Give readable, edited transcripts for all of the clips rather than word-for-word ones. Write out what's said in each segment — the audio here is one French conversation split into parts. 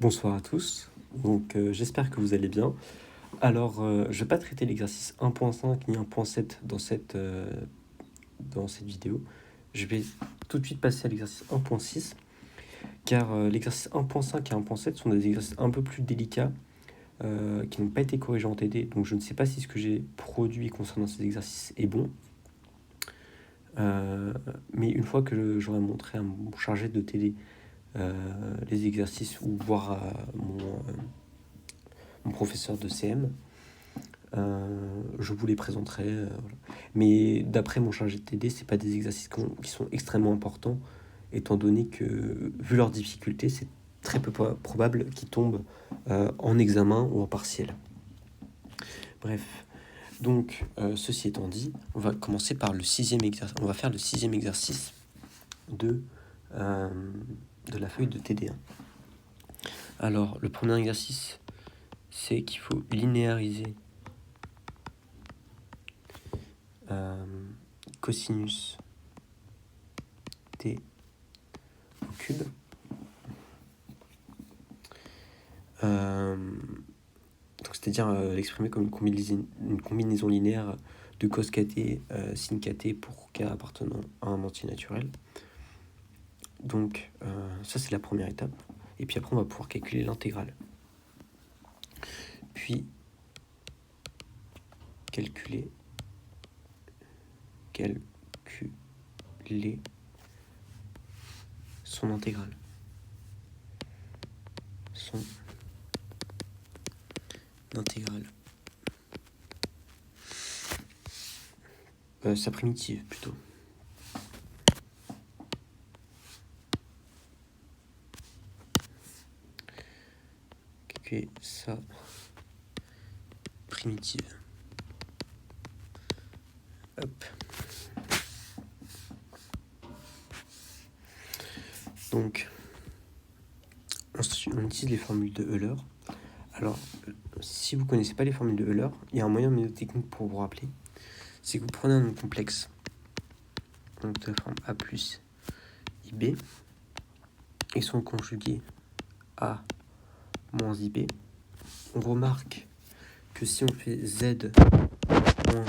Bonsoir à tous, j'espère que vous allez bien. Je ne vais pas traiter l'exercice 1.5 ni 1.7 dans cette vidéo. Je vais tout de suite passer à l'exercice 1.6, car l'exercice 1.5 et 1.7 sont des exercices un peu plus délicats qui n'ont pas été corrigés en TD, donc je ne sais pas si ce que j'ai produit concernant ces exercices est bon. Mais une fois que j'aurai montré à mon chargé de TD les exercices ou voir à mon professeur de CM, je vous les présenterai. Voilà. Mais d'après mon chargé de TD, c'est pas des exercices qui sont extrêmement importants, étant donné que, vu leur difficulté, c'est très peu probable qu'ils tombent en examen ou en partiel. Bref, donc ceci étant dit, on va commencer par le sixième exercice. On va faire le sixième exercice de la feuille de TD1. Alors, le premier exercice, c'est qu'il faut linéariser cosinus t au cube. C'est-à-dire l'exprimer comme une combinaison linéaire de cos kt, sin kt pour k appartenant à un entier naturel. Donc ça c'est la première étape. Et puis après on va pouvoir calculer l'intégrale. Puis calculer son intégrale. Son intégrale. Sa primitive plutôt. Calculer sa primitive. Hop. Donc, on utilise les formules de Euler. Alors, si vous ne connaissez pas les formules de Euler, il y a un moyen mnémotechnique pour vous rappeler. C'est que vous prenez un nombre complexe, donc de la forme A plus IB, et son conjugué A moins IB. On remarque que si on fait Z moins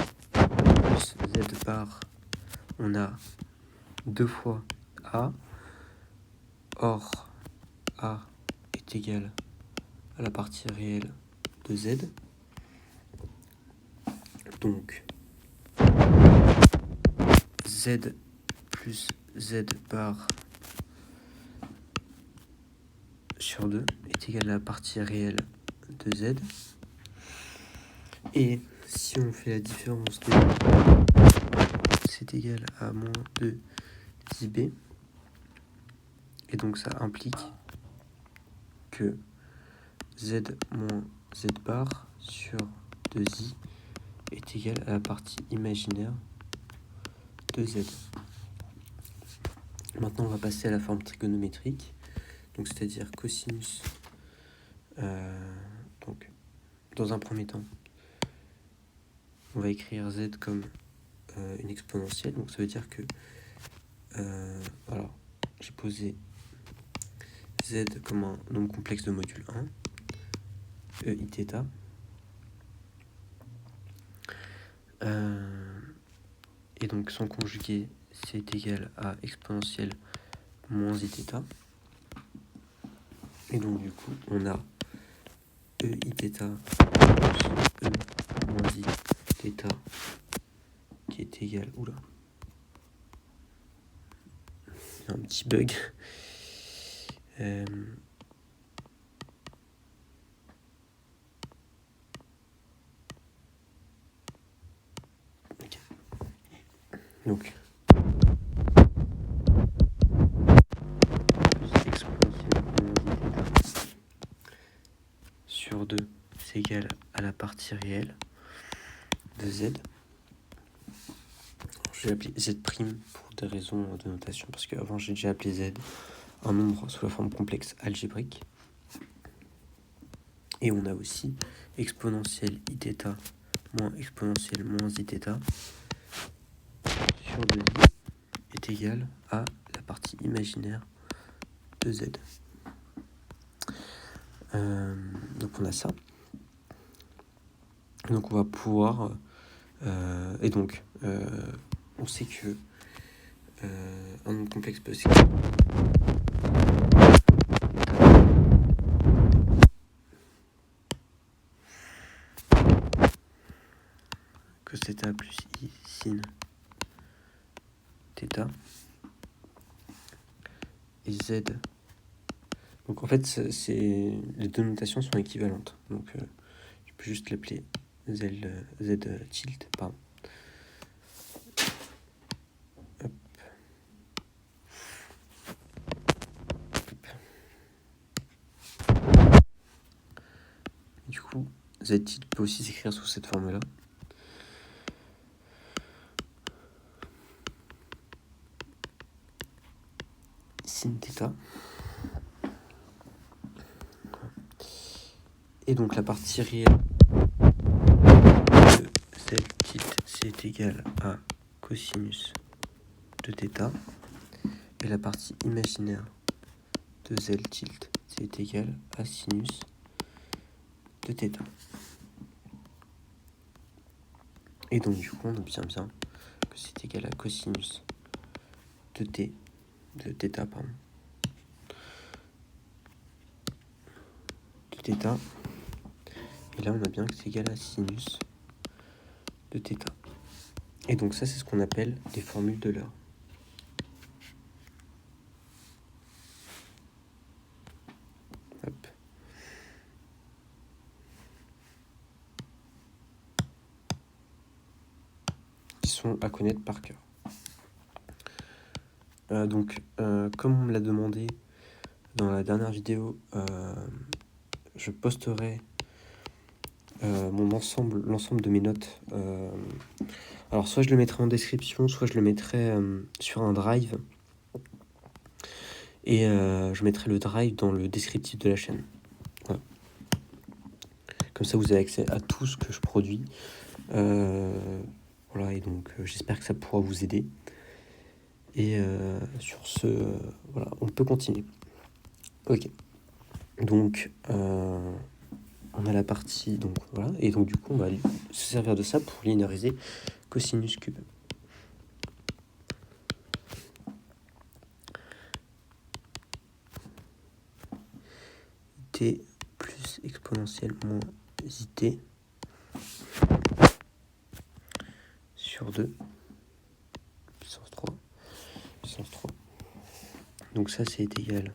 plus Z bar, on a 2 fois A. Or, A est égal à la partie réelle de Z. Donc, Z plus Z bar sur 2 est égal à la partie réelle de Z. Et si on fait la différence de c'est égal à moins 2 IB. Et donc ça implique que Z moins Z bar sur 2i est égal à la partie imaginaire de Z. Maintenant on va passer à la forme trigonométrique. Donc c'est-à-dire cosinus. Donc dans un premier temps, on va écrire Z comme une exponentielle. Donc ça veut dire que alors j'ai posé Z comme un nombre complexe de module 1, e iθ. Et donc son conjugué c'est égal à exponentielle moins iθ. Et donc du coup on a e iθ plus e moins iθ qui est égal, oula, il y a un petit bug. Okay. Donc exponentielle moins iθ sur 2 c'est égal à la partie réelle de Z. Je vais appeler Z' pour des raisons de notation, parce qu'avant j'ai déjà appelé Z un nombre sous la forme complexe algébrique. Et on a aussi exponentielle iθ moins exponentielle moins iθ sur 2i est égal à la partie imaginaire de Z. Donc on a ça. Donc on va pouvoir... et donc, on sait que un nombre complexe peut s'écrire cos θ plus i sin θ et z. Donc en fait, les deux notations sont équivalentes. Donc je peux juste l'appeler z tilde, pardon. Hop. Du coup, z tilde peut aussi s'écrire sous cette forme-là. Sin θ. Et donc la partie réelle de z tilde, c'est égal à cosinus de θ. Et la partie imaginaire de z tilde, c'est égal à sinus de θ. Et donc du coup, on obtient bien que c'est égal à cosinus de θ, pardon. De θ. Et là, on a bien que c'est égal à sinus de θ. Et donc ça, c'est ce qu'on appelle les formules d'Euler. Hop. Qui sont à connaître par cœur. Comme on me l'a demandé dans la dernière vidéo, je posterai l'ensemble de mes notes. Alors soit je le mettrai en description, soit je le mettrai sur un drive. Et je mettrai le drive dans le descriptif de la chaîne. Voilà. Comme ça, vous avez accès à tout ce que je produis. Voilà, et donc j'espère que ça pourra vous aider. Et sur ce, voilà, on peut continuer. Ok. Donc, on a la partie, donc voilà, et donc du coup, on va se servir de ça pour linéariser cosinus cube. T plus exponentielle moins it sur 2 puissance 3. Donc ça, c'est égal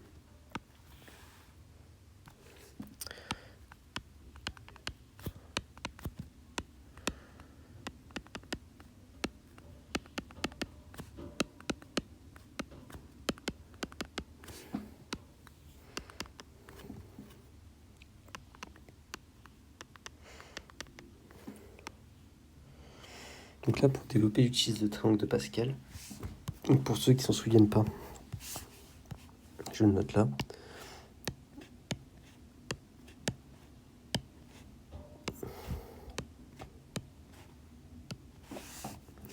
Donc là, pour développer, j'utilise le triangle de Pascal. Donc pour ceux qui s'en souviennent pas, je le note là.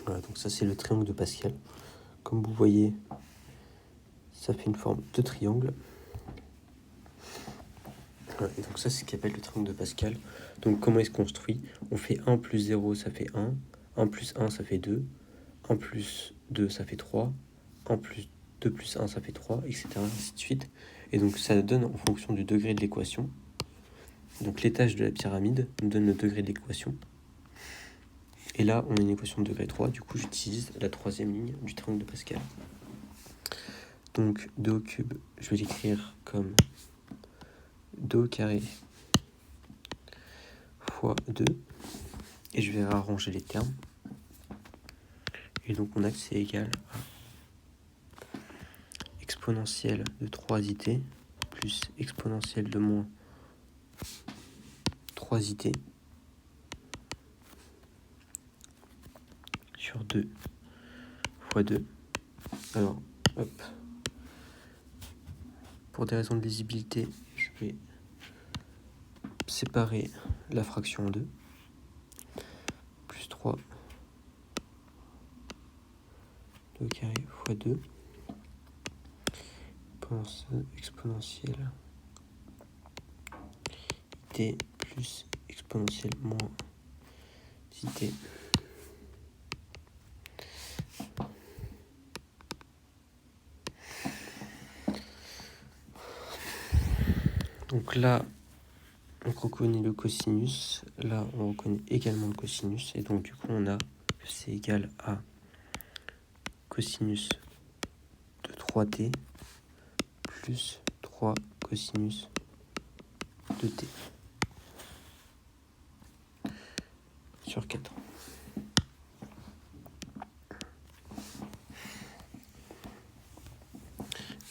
Voilà, donc ça c'est le triangle de Pascal. Comme vous voyez, ça fait une forme de triangle. Voilà, et donc ça c'est ce qu'on appelle le triangle de Pascal. Donc comment il se construit? On fait 1 plus 0, ça fait 1. 1 plus 1, ça fait 2. 1 plus 2, ça fait 3. 1 plus 2 plus 1, ça fait 3, etc. ainsi de suite. Et donc ça donne en fonction du degré de l'équation. Donc l'étage de la pyramide nous donne le degré de l'équation. Et là, on a une équation de degré 3. Du coup, j'utilise la troisième ligne du triangle de Pascal. Donc 2 au cube, je vais l'écrire comme 2 au carré fois 2. Et je vais arranger les termes. Et donc on a que c'est égal à exponentielle de 3it plus exponentielle de moins 3it sur 2 fois 2. Alors, hop. Pour des raisons de lisibilité, je vais séparer la fraction en deux. Plus 3 2 carré fois 2. Exponentielle t plus exponentielle moins 10t. Donc là, on reconnaît le cosinus. Là, on reconnaît également le cosinus. Et donc, du coup, on a que c'est égal à cosinus de 3t plus 3 cosinus de t sur 4.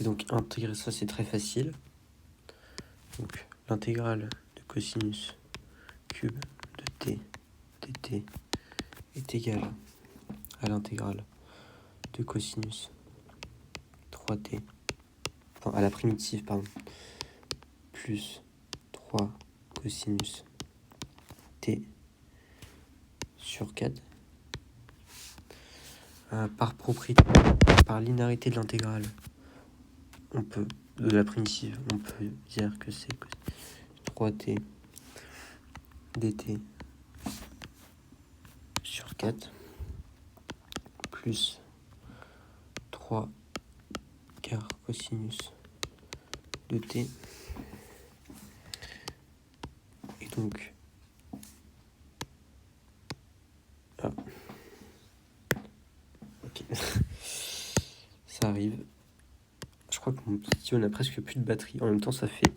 Et donc, intégrer ça, c'est très facile. Donc, l'intégrale de cosinus cube de t dt est égale à l'intégrale de cosinus 3t, enfin à la primitive, pardon, plus 3 cosinus t sur 4. Par propriété, par linéarité de l'intégrale, on peut, de la primitive, on peut dire que c'est 3t dt sur 4 plus 3 quarts cosinus de t. Et donc, ok, ça arrive. Je crois que mon petit stylo n'a presque plus de batterie. En même temps, ça fait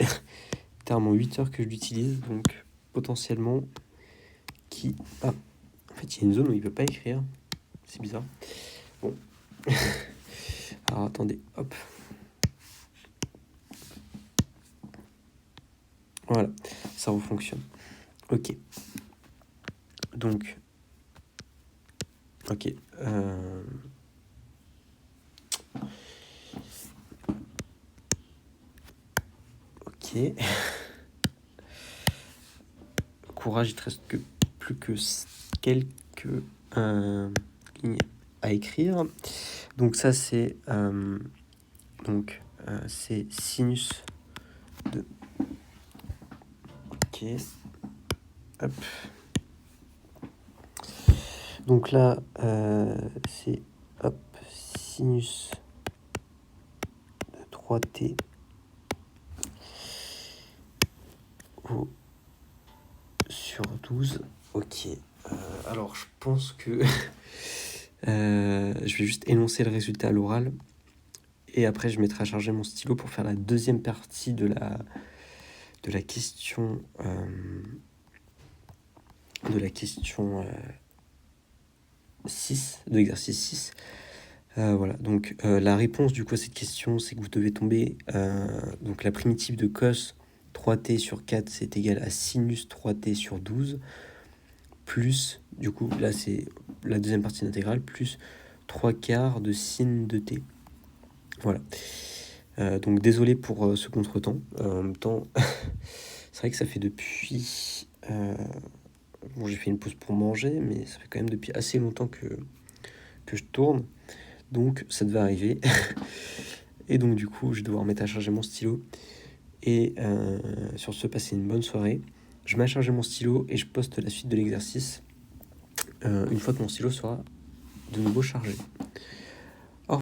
littéralement 8 heures que je l'utilise, donc potentiellement qui... Ah, en fait, il y a une zone où il ne peut pas écrire. C'est bizarre. Bon. Alors, attendez, hop. Voilà, ça refonctionne. Ok. Donc, ok. Ok. Courage, il te reste plus que quelques lignes à écrire. Donc ça c'est c'est sinus de... Ok. Hop. Donc là c'est hop sinus de 3t sur 12. Ok. Alors je pense que je vais juste énoncer le résultat à l'oral et après je mettrai à charger mon stylo pour faire la deuxième partie de la question 6, de l'exercice 6. Voilà, donc la réponse du coup à cette question, c'est que vous devez tomber, donc la primitive de cos 3t sur 4, c'est égal à sinus 3t sur 12, plus, du coup, là c'est la deuxième partie d'intégrale, plus 3 quarts de sin de t. Voilà. Donc désolé pour ce contretemps. En même temps, c'est vrai que ça fait depuis... bon, j'ai fait une pause pour manger, mais ça fait quand même depuis assez longtemps que je tourne. Donc ça devait arriver. Et donc du coup, je vais devoir mettre à charger mon stylo. Et sur ce, passer une bonne soirée. Je mets à charger mon stylo et je poste la suite de l'exercice une fois que mon stylo sera de nouveau chargé.